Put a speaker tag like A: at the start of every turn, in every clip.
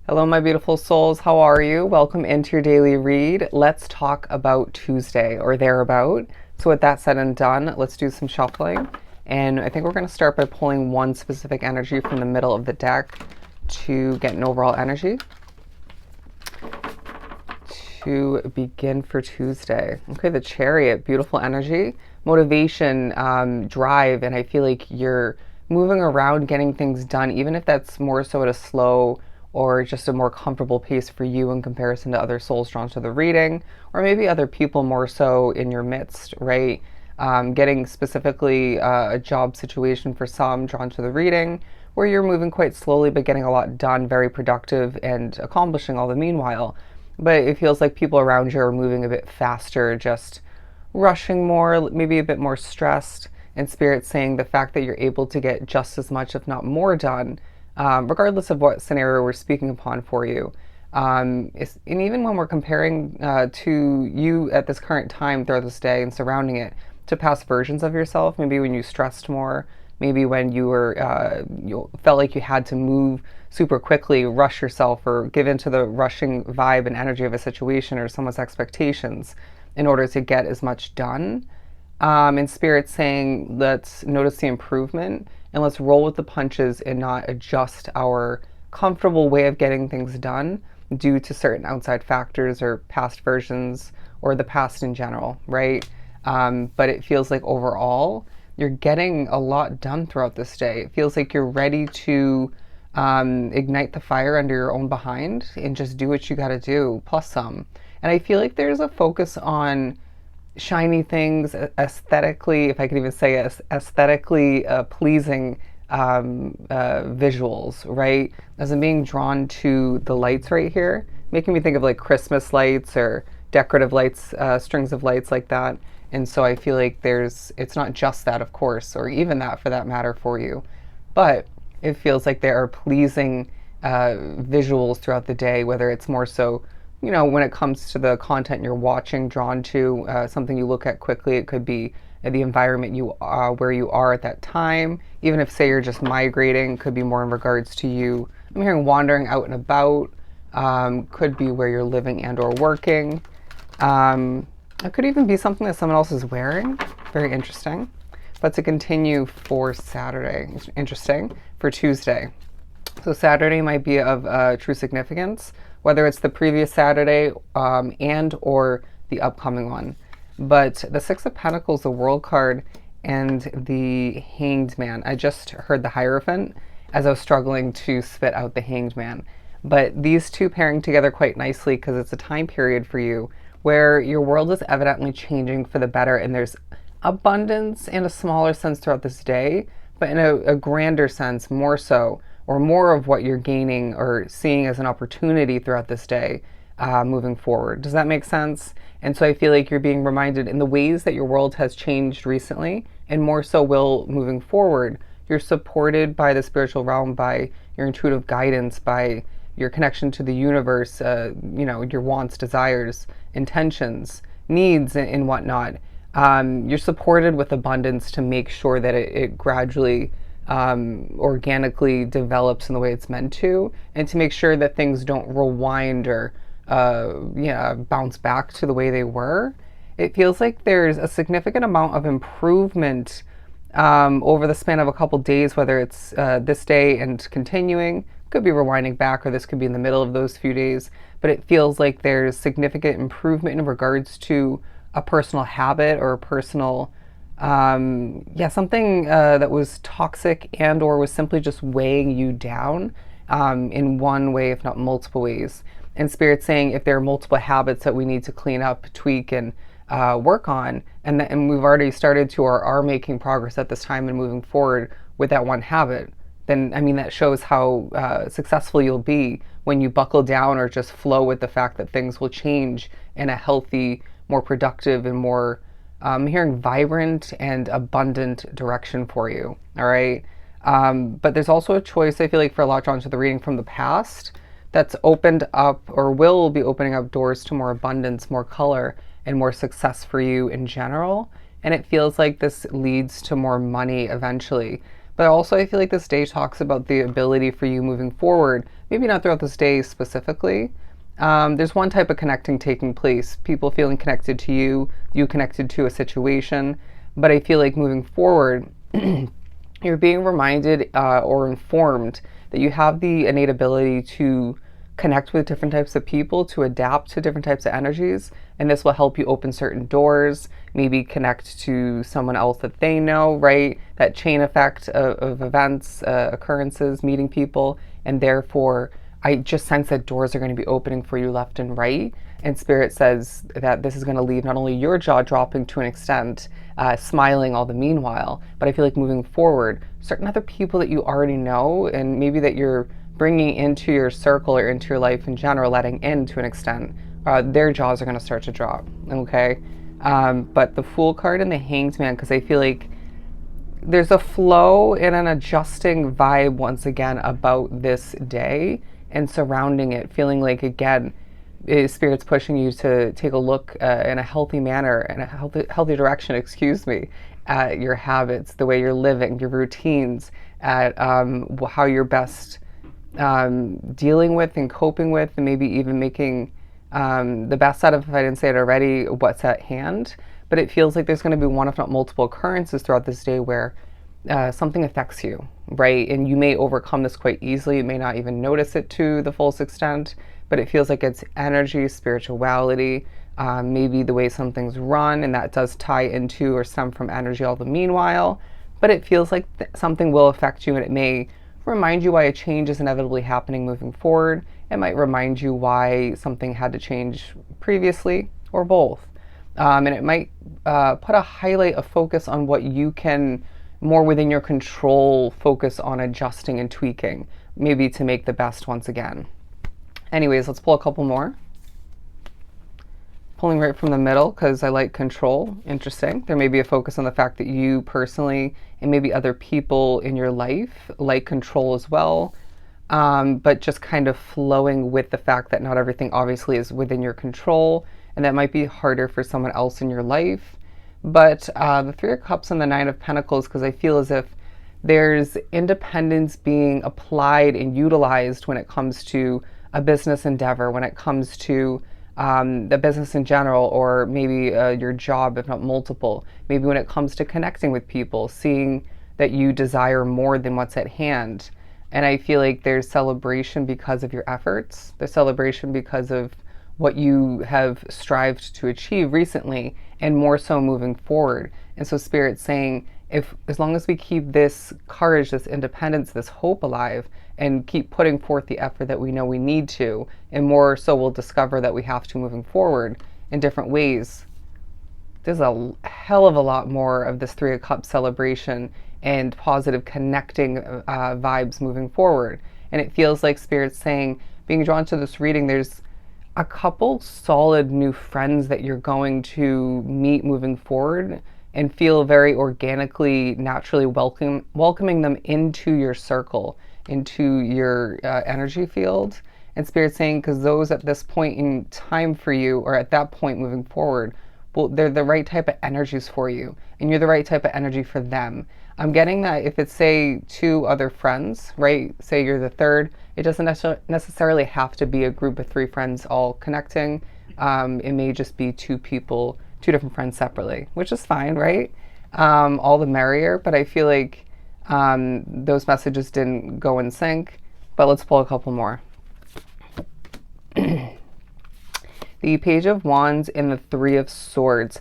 A: Hello, my beautiful souls. How are you? Welcome into your daily read. Let's talk about Tuesday or thereabout. So, with that said and done, let's do some shuffling. And I think we're going to start by pulling one specific energy from the middle of the deck to get an overall energy to begin for Tuesday. Okay, the Chariot, beautiful energy, motivation, drive, and I feel like you're moving around getting things done, even if that's more so at a slow or just a more comfortable pace for you in comparison to other souls drawn to the reading, or maybe other people more so in your midst, right? Getting specifically a job situation for some drawn to the reading, where you're moving quite slowly but getting a lot done, very productive and accomplishing all the meanwhile. But it feels like people around you are moving a bit faster, just rushing more, maybe a bit more stressed. And Spirit saying the fact that you're able to get just as much, if not more, done, regardless of what scenario we're speaking upon for you. And even when we're comparing to you at this current time throughout this day and surrounding it to past versions of yourself, maybe when you stressed more, maybe when you were you felt like you had to move super quickly, rush yourself, or give into the rushing vibe and energy of a situation or someone's expectations in order to get as much done. And Spirit saying, let's notice the improvement and let's roll with the punches and not adjust our comfortable way of getting things done due to certain outside factors or past versions or the past in general, right? But it feels like overall, you're getting a lot done throughout this day. It feels like you're ready to ignite the fire under your own behind and just do what you got to do, plus some. And I feel like there's a focus on shiny things, aesthetically, if I could even say aesthetically pleasing visuals, right? As I'm being drawn to the lights right here, making me think of like Christmas lights or decorative lights, strings of lights like that. And so I feel like it's not just that, of course, or even that for that matter for you, but it feels like there are pleasing visuals throughout the day, whether it's more so, when it comes to the content you're watching, drawn to, something you look at quickly. It could be the environment where you are at that time. Even if, say, you're just migrating, could be more in regards to you. I'm hearing wandering out and about. Could be where you're living and or working. It could even be something that someone else is wearing. Very interesting. But to continue for Saturday, interesting, for Tuesday. So Saturday might be of true significance, whether it's the previous Saturday and or the upcoming one. But the Six of Pentacles, the World card, and the Hanged Man. I just heard the Hierophant as I was struggling to spit out the Hanged Man. But these two pairing together quite nicely because it's a time period for you where your world is evidently changing for the better, and there's abundance in a smaller sense throughout this day, but in a grander sense, more so, or more of what you're gaining or seeing as an opportunity throughout this day moving forward. Does that make sense? And so I feel like you're being reminded in the ways that your world has changed recently, and more so will moving forward. You're supported by the spiritual realm, by your intuitive guidance, by your connection to the universe, your wants, desires, intentions, needs, and whatnot. You're supported with abundance to make sure that it gradually, organically develops in the way it's meant to, and to make sure that things don't rewind or bounce back to the way they were. It feels like there's a significant amount of improvement over the span of a couple days, whether it's this day and continuing. Could be rewinding back, or this could be in the middle of those few days, but it feels like there's significant improvement in regards to a personal habit or a personal something that was toxic and or was simply just weighing you down in one way, if not multiple ways. And Spirit saying if there are multiple habits that we need to clean up, tweak, and work on, and we've already started to or are making progress at this time and moving forward with that one habit, then that shows how successful you'll be when you buckle down or just flow with the fact that things will change in a healthy, more productive, and more, I'm hearing vibrant and abundant direction for you. All right. But there's also a choice, I feel like, for a lot drawn to the reading from the past that's opened up or will be opening up doors to more abundance, more color, and more success for you in general. And it feels like this leads to more money eventually. But also, I feel like this day talks about the ability for you moving forward, maybe not throughout this day specifically. There's one type of connecting taking place, people feeling connected to you, you connected to a situation. But I feel like moving forward, you're being reminded or informed that you have the innate ability to connect with different types of people, to adapt to different types of energies, and this will help you open certain doors, maybe connect to someone else that they know, right? That chain effect of events, occurrences, meeting people, and therefore I just sense that doors are going to be opening for you left and right. And Spirit says that this is going to leave not only your jaw dropping to an extent, smiling all the meanwhile, but I feel like moving forward, certain other people that you already know and maybe that you're bringing into your circle or into your life in general, letting in to an extent, their jaws are going to start to drop, okay? But the Fool card and the Hanged Man, because I feel like there's a flow and an adjusting vibe once again about this day and surrounding it, feeling like, again, Spirit's pushing you to take a look in a healthy manner, in a healthy direction, excuse me, at your habits, the way you're living, your routines, at how you're best dealing with and coping with, and maybe even making the best out of, if I didn't say it already, what's at hand. But it feels like there's going to be one, if not multiple occurrences throughout this day where something affects you, right? And you may overcome this quite easily. You may not even notice it to the fullest extent, but it feels like it's energy, spirituality, maybe the way some things run, and that does tie into or stem from energy all the meanwhile. But it feels like something will affect you, and it may remind you why a change is inevitably happening moving forward. It might remind you why something had to change previously, or both. And it might put a highlight of focus on what you can, more within your control, focus on adjusting and tweaking, maybe to make the best once again. Anyways, let's pull a couple more. Pulling right from the middle because I like control. Interesting. There may be a focus on the fact that you personally and maybe other people in your life like control as well, but just kind of flowing with the fact that not everything obviously is within your control, and that might be harder for someone else in your life. But the Three of Cups and the Nine of Pentacles, because I feel as if there's independence being applied and utilized when it comes to a business endeavor, when it comes to the business in general, or maybe your job, if not multiple. Maybe when it comes to connecting with people, seeing that you desire more than what's at hand. And I feel like there's celebration because of your efforts. There's celebration because of what you have strived to achieve recently, and more so moving forward. And so Spirit's saying, as long as we keep this courage, this independence, this hope alive, and keep putting forth the effort that we know we need to, and more so we'll discover that we have to moving forward in different ways. There's a hell of a lot more of this Three of Cups celebration and positive connecting vibes moving forward. And it feels like Spirit's saying, being drawn to this reading, there's a couple solid new friends that you're going to meet moving forward, and feel very organically, naturally welcoming them into your circle, into your energy field. And Spirit saying, because those at this point in time for you, or at that point moving forward, well, they're the right type of energies for you, and you're the right type of energy for them. I'm getting that if it's, say, two other friends, right? Say you're the third, it doesn't necessarily have to be a group of three friends all connecting. It may just be two people, two different friends separately, which is fine, right? All the merrier, but I feel like those messages didn't go in sync. But let's pull a couple more. The Page of Wands and the Three of Swords.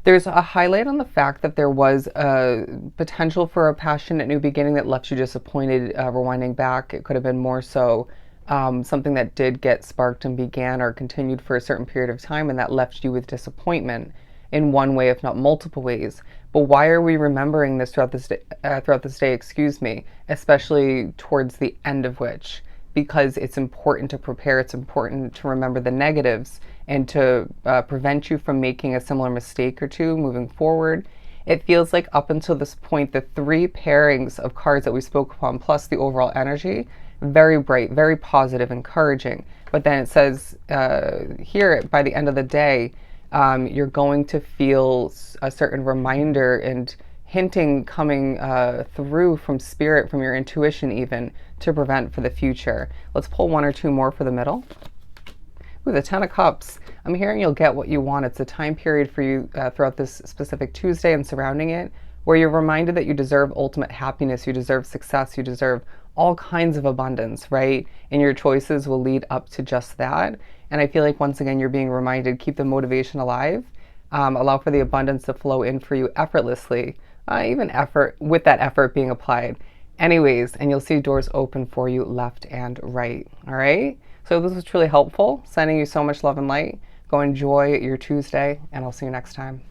A: There's a highlight on the fact that there was a potential for a passionate new beginning that left you disappointed, rewinding back. It could have been more so something that did get sparked and began or continued for a certain period of time, and that left you with disappointment in one way, if not multiple ways. But why are we remembering this throughout this day, excuse me, especially towards the end of which? Because it's important to prepare, it's important to remember the negatives, and to prevent you from making a similar mistake or two moving forward. It feels like up until this point, the three pairings of cards that we spoke upon, plus the overall energy, very bright, very positive, encouraging. But then it says here, by the end of the day, you're going to feel a certain reminder and hinting coming through from spirit, from your intuition even, to prevent for the future. Let's pull one or two more for the middle. Ooh, the Ten of Cups. I'm hearing you'll get what you want. It's a time period for you throughout this specific Tuesday and surrounding it, where you're reminded that you deserve ultimate happiness, you deserve success, you deserve all kinds of abundance, right? And your choices will lead up to just that. And I feel like once again, you're being reminded, keep the motivation alive, allow for the abundance to flow in for you effortlessly, even effort, with that effort being applied. Anyways, and you'll see doors open for you left and right, all right? So this was truly helpful. Sending you so much love and light. Go enjoy your Tuesday, and I'll see you next time.